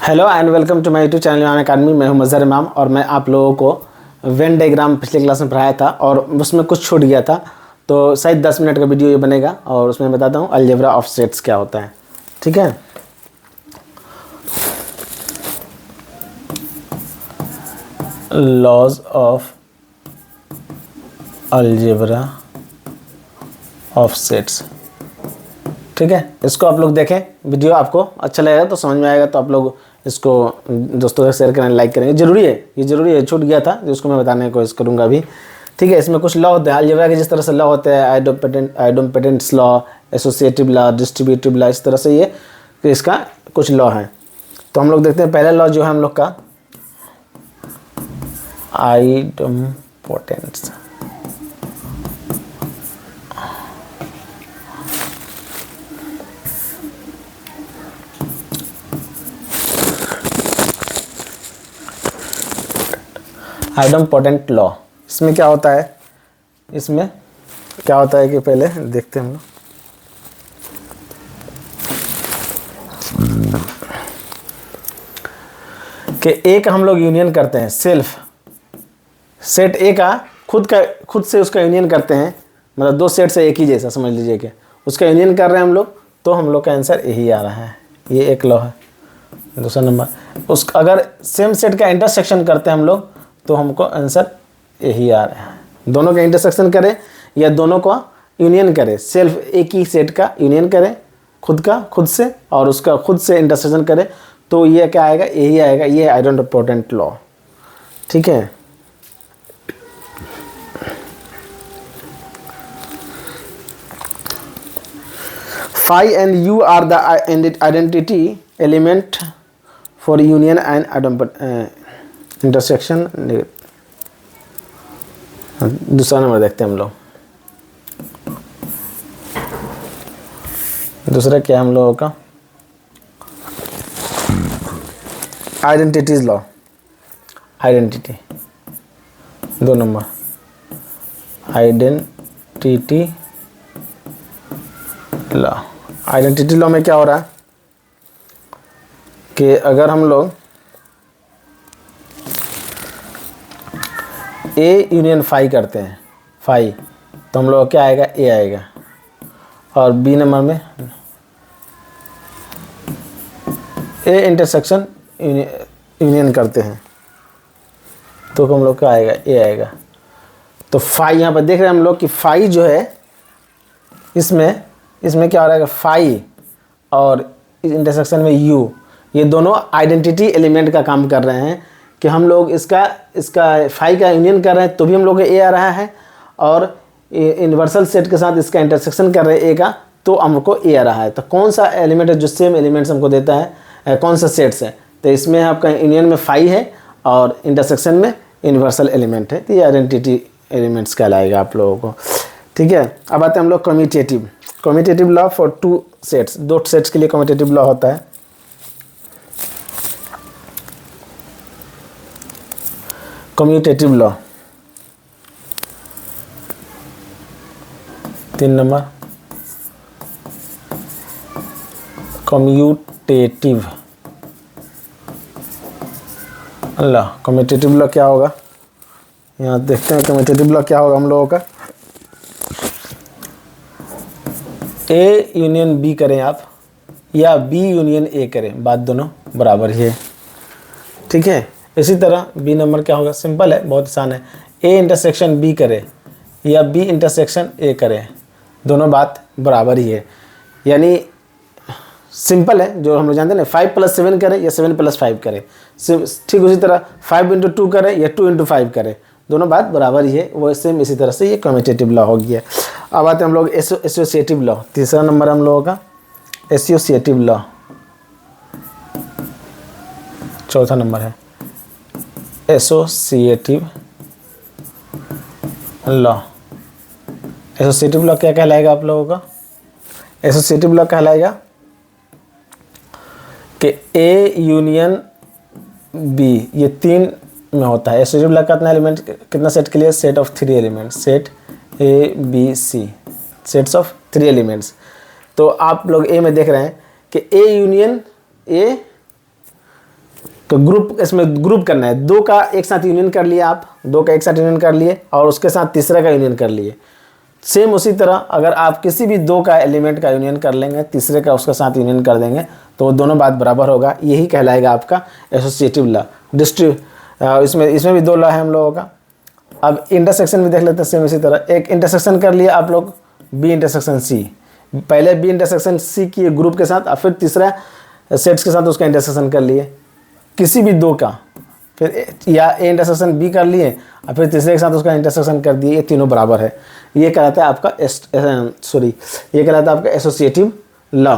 Hello and welcome to my YouTube channel Unacademy. मैं हूं मज़हर इमाम और मैं आप लोगों को वेन डायग्राम पिछले क्लास में पढ़ाया था और उसमें कुछ छूट गया था, तो शायद 10 मिनट का वीडियो ये बनेगा और उसमें बताता हूं अलजेब्रा ऑफ सेट्स क्या होता है। ठीक है, laws of algebra of sets. ठीक है, इसको आप लोग देखें, वीडियो आपको अच्छा लगेगा तो समझ में आएगा, तो आप लोग इसको दोस्तों से शेयर करें, लाइक करेंगे। ज़रूरी है, ये ज़रूरी है, छूट गया था जिसको मैं बताने की कोशिश करूँगा अभी। ठीक है, इसमें कुछ लॉ होते हैं अलजेब्रा के, जिस तरह से लॉ होते हैं idempotents law, associative law, distributive law, इस तरह से ये इसका कुछ लॉ है। तो हम लोग देखते हैं पहला लॉ जो है हम लोग का आइडोम्पोटेंट्स। आइडोम्पोटेंट लॉ, इसमें क्या होता है, इसमें क्या होता है कि पहले देखते हैं हम लोग। कि ए का हम लोग यूनियन करते हैं, सेल्फ सेट ए का खुद से उसका यूनियन करते हैं, मतलब दो सेट से एक ही जैसा समझ लीजिए कि उसका यूनियन कर रहे हैं हम लोग, तो हम लोग का आंसर यही आ रहा है। ये एक लॉ है। दूसरा नंबर, उसका अगर सेम सेट का इंटरसेक्शन करते हैं हम लोग तो हमको आंसर यही आ रहा है। दोनों का इंटरसेक्शन करें या दोनों का यूनियन करें, सेल्फ एक ही सेट का यूनियन करें खुद से और उसका खुद से इंटरसेक्शन करें, तो ये क्या आएगा, यही आएगा। ये आइडोम्पोटेंट लॉ। ठीक है, phi and U are the identity element for union and intersection. दूसरा नंबर देखते हैं हम लोग। दूसरा क्या हम लोगों का, identities law. Identity 2 number, identity law. Identity law में क्या हो रहा है कि अगर हम लोग ए यूनियन फाई करते हैं, फाई, तो हम लोग क्या आएगा, ए आएगा। और बी नंबर में ए इंटरसेक्शन यूनियन करते हैं तो हम लोग क्या आएगा, ए आएगा। तो फाई यहाँ पर देख रहे हैं हम लोग कि फाई जो है इसमें क्या हो रहा है, फाई और इंटरसेक्शन में यू, ये दोनों आइडेंटिटी एलिमेंट का काम कर रहे हैं कि हम लोग इसका फाई का यूनियन कर रहे हैं तो भी हम लोग ए आ रहा है, और यूनिवर्सल सेट के साथ इसका इंटरसेक्शन कर रहे हैं ए का तो हमको ए आ रहा है। तो कौन सा एलिमेंट है जो सेम एलिमेंट्स हमको देता है, कौन सा सेट्स है, तो इसमें आपका यूनियन में फाई है और इंटरसेक्शन में यूनिवर्सल एलिमेंट है, तो ये आइडेंटिटी एलिमेंट्स कहलाएगा आप लोगों को। ठीक है, अब आते हैं हम लोग commutative law for 2 sets. 2 sets के लिए कम्यूटेटिव लॉ होता है। Commutative law 3 number, commutative law. Commutative law क्या होगा, यहाँ देखते हैं कम्यूटेटिव लॉ क्या होगा हम लोगों का। ए यूनियन बी करें आप या बी यूनियन ए करें, बात दोनों बराबर ही है। ठीक है, इसी तरह बी नंबर क्या होगा, सिंपल है, बहुत आसान है। ए इंटरसेक्शन बी करे या बी इंटरसेक्शन ए करे, दोनों बात बराबर ही है, यानी सिंपल है। जो हम लोग जानते हैं ना, 5 + 7 करें या 7 + 5 करें, ठीक उसी तरह 5 × 2 करें या 2 × 5 करें, दोनों बात बराबर ही है। वो सेम इसी तरह से ये कम्यूटेटिव लॉ हो गया। अब आते हैं हम लोग एसोसिएटिव लॉ। तीसरा नंबर हम लोगों का एसोसिएटिव लॉ। चौथा नंबर है एसोसिएटिव लॉ। एसोसिएटिव लॉ क्या कहलाएगा आप लोगों का, एसोसिएटिव लॉ कहलाएगा कि ए यूनियन बी, ये 3 में होता है। एसोसिएटिव लॉ का कितना एलिमेंट, कितना सेट के लिए, set of 3 element, set A B C, sets of 3 elements. तो आप लोग ए में देख रहे हैं कि ए यूनियन ए तो ग्रुप, इसमें ग्रुप करना है, दो का एक साथ यूनियन कर लिए आप, दो का एक साथ यूनियन कर लिए और उसके साथ तीसरे का यूनियन कर लिए। सेम उसी तरह अगर आप किसी भी दो का एलिमेंट का यूनियन कर लेंगे, तीसरे का उसके साथ यूनियन कर देंगे तो वो दोनों बात बराबर होगा। यही कहलाएगा आपका एसोसिएटिव लॉ। इसमें भी दो लॉ है हम लोगों का। अब इंटरसेक्शन भी देख लेते हैं सेम इसी तरह। एक इंटरसेक्शन कर लिया आप लोग बी इंटरसेक्शन सी, पहले बी इंटरसेक्शन सी किए ग्रुप के साथ और फिर तीसरा सेट्स के साथ उसका इंटरसेक्शन कर लिए किसी भी दो का, फिर या ए इंटरसेक्शन बी कर लिए और फिर तीसरे के साथ उसका इंटरसेक्शन कर दिए, ये तीनों बराबर है। ये कहलाता है आपका ये कहलाता है आपका एसोसिएटिव लॉ।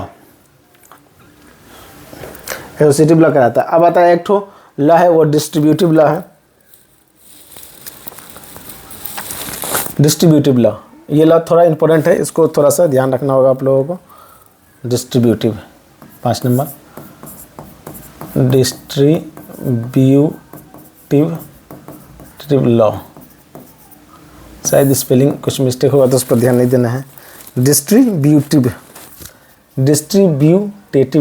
एसोसिएटिव लॉ कहलाता है। अब आता है एक ठो लॉ है, वो डिस्ट्रीब्यूटिव लॉ है। डिस्ट्रीब्यूटिव लॉ, ये लॉ थोड़ा इंपॉर्टेंट है, इसको थोड़ा सा ध्यान रखना होगा आप लोगों को। Distributive 5 number, distributive law. शायद स्पेलिंग कुछ मिस्टेक होगा तो उस पर ध्यान नहीं देना है। डिस्ट्रीब्यूटिव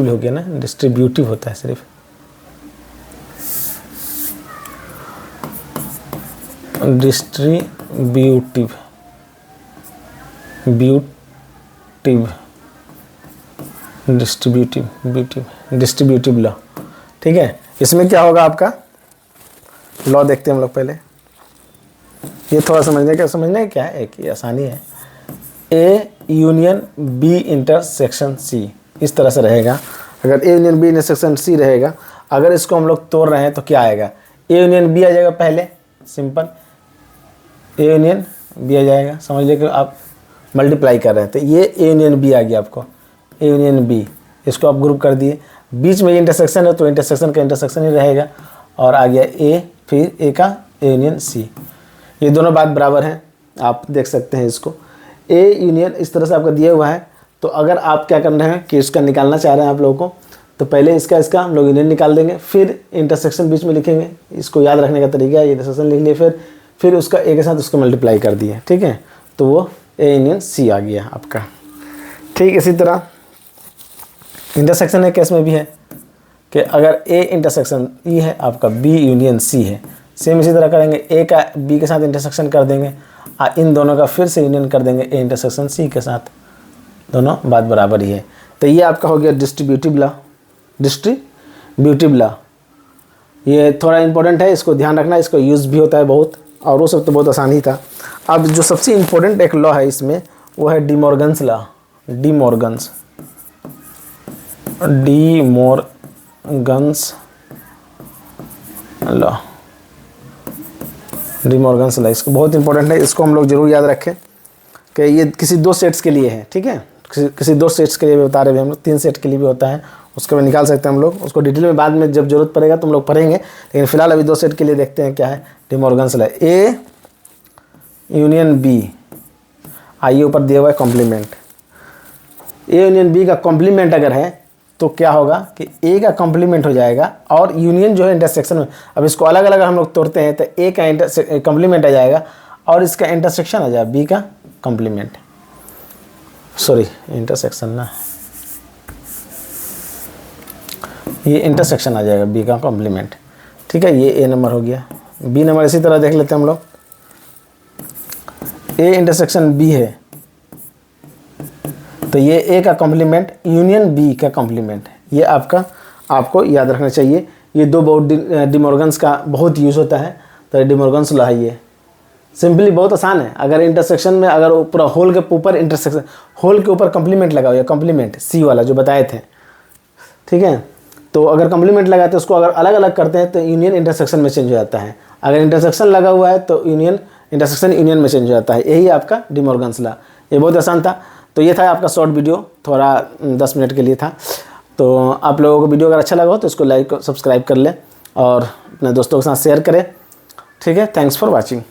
हो गया ना, डिस्ट्रीब्यूटिव होता है सिर्फ। डिस्ट्रीब्यूटिव लॉ, ठीक है। इसमें क्या होगा आपका लॉ देखते हैं हम लोग पहले। ये थोड़ा समझने क्या है, एक ये आसानी है। A union B intersection C, इस तरह से रहेगा। अगर A union B intersection C रहेगा, अगर इसको हम लोग तोड़ रहे हैं तो क्या आएगा, ए यूनियन बी आ जाएगा पहले, सिंपल ए यूनियन बी आ जाएगा। समझ लीजिए कि आप मल्टीप्लाई कर रहे हैं तो ये ए यूनियन बी आ गया आपको, ए यूनियन बी, इसको आप ग्रुप कर दिए। बीच में इंटरसेक्शन है तो इंटरसेक्शन का इंटरसेक्शन ही रहेगा और आ गया ए, फिर ए का ए यूनियन सी। ये दोनों बात बराबर हैं, आप देख सकते हैं इसको। ए यूनियन इस तरह से आपका दिया हुआ है, तो अगर आप क्या कर रहे हैं कि इसका निकालना चाह रहे हैं आप लोगों को, तो पहले इसका हम लोग यूनियन निकाल देंगे, फिर इंटरसेक्शन बीच में लिखेंगे। इसको याद रखने का तरीका है, इंटरसेक्शन लिख लिए, फिर उसका ए के साथ उसको मल्टीप्लाई कर दिए, ठीक है। तो वो ए यूनियन सी आ गया आपका, ठीक। इसी तरह इंटरसेक्शन है केस में भी है कि अगर ए इंटरसेक्शन ई है आपका, बी यूनियन सी है, सेम इसी तरह करेंगे। ए का बी के साथ इंटरसेक्शन कर देंगे और इन दोनों का फिर से यूनियन कर देंगे ए इंटरसेक्शन सी के साथ, दोनों बात बराबर ही है। तो ये आपका हो गया डिस्ट्रीब्यूटिव लॉ। डिस्ट्रीब्यूटिव लॉ ये थोड़ा इंपॉर्टेंट है, इसको ध्यान रखना, इसको यूज़ भी होता है बहुत, और वो सब तो बहुत आसानी था। अब जो सबसे इम्पोर्टेंट एक लॉ है इसमें, वो है डिमॉर्गन्स लॉ। डिमॉर्गन्स लॉ, इसको बहुत इंपॉर्टेंट है, इसको हम लोग जरूर याद रखें कि ये किसी दो सेट्स के लिए है, ठीक है। किसी दो सेट्स के लिए भी बता रहे हैं हम लोग, 3 सेट के लिए भी होता है, उसको भी निकाल सकते हैं हम लोग। उसको डिटेल में बाद में जब जरूरत पड़ेगा तो हम लोग पढ़ेंगे, लेकिन फिलहाल अभी 2 सेट के लिए देखते हैं क्या है De Morgan's law. A union B, आइए ऊपर दिया हुआ है कॉम्प्लीमेंट। ए यूनियन बी का कॉम्प्लीमेंट अगर है तो क्या होगा कि ए का कॉम्प्लीमेंट हो जाएगा और यूनियन जो है इंटरसेक्शन में। अब इसको अलग अलग हम लोग तोड़ते हैं तो ए का कॉम्प्लीमेंट आ जाएगा और इसका इंटरसेक्शन आ जाएगा बी का कॉम्प्लीमेंट, सॉरी इंटरसेक्शन ना, ये इंटरसेक्शन आ जाएगा बी का कॉम्प्लीमेंट, ठीक है। ये ए नंबर हो गया। बी नंबर इसी तरह देख लेते हैं हम लोग। ए इंटरसेक्शन बी है तो ये ए का कॉम्प्लीमेंट यूनियन बी का कॉम्प्लीमेंट, ये आपको याद रखना चाहिए। ये दो बहुत डिमॉर्गन्स का बहुत यूज़ होता है, तो डिमॉर्गन्स लॉ है। ये सिंपली बहुत आसान है। अगर इंटरसेक्शन में अगर पूरा होल के ऊपर इंटरसेक्शन, होल के ऊपर कॉम्प्लीमेंट लगा हुआ, कॉम्प्लीमेंट सी वाला जो बताए थे, ठीक है। तो अगर कॉम्प्लीमेंट लगाते हैं उसको अगर अलग अलग करते हैं तो यूनियन इंटरसेक्शन में चेंज हो जाता है। अगर इंटरसेक्शन लगा हुआ है तो इंटरसेक्शन यूनियन में चेंज हो जाता है। यही आपका डिमॉर्गन्स लॉ। ये बहुत आसान था। तो ये था आपका शॉर्ट वीडियो, थोड़ा 10 मिनट के लिए था। तो आप लोगों को वीडियो अगर अच्छा लगा हो तो इसको लाइक सब्सक्राइब कर लें और अपने दोस्तों के साथ शेयर करें, ठीक है। Thanks for watching.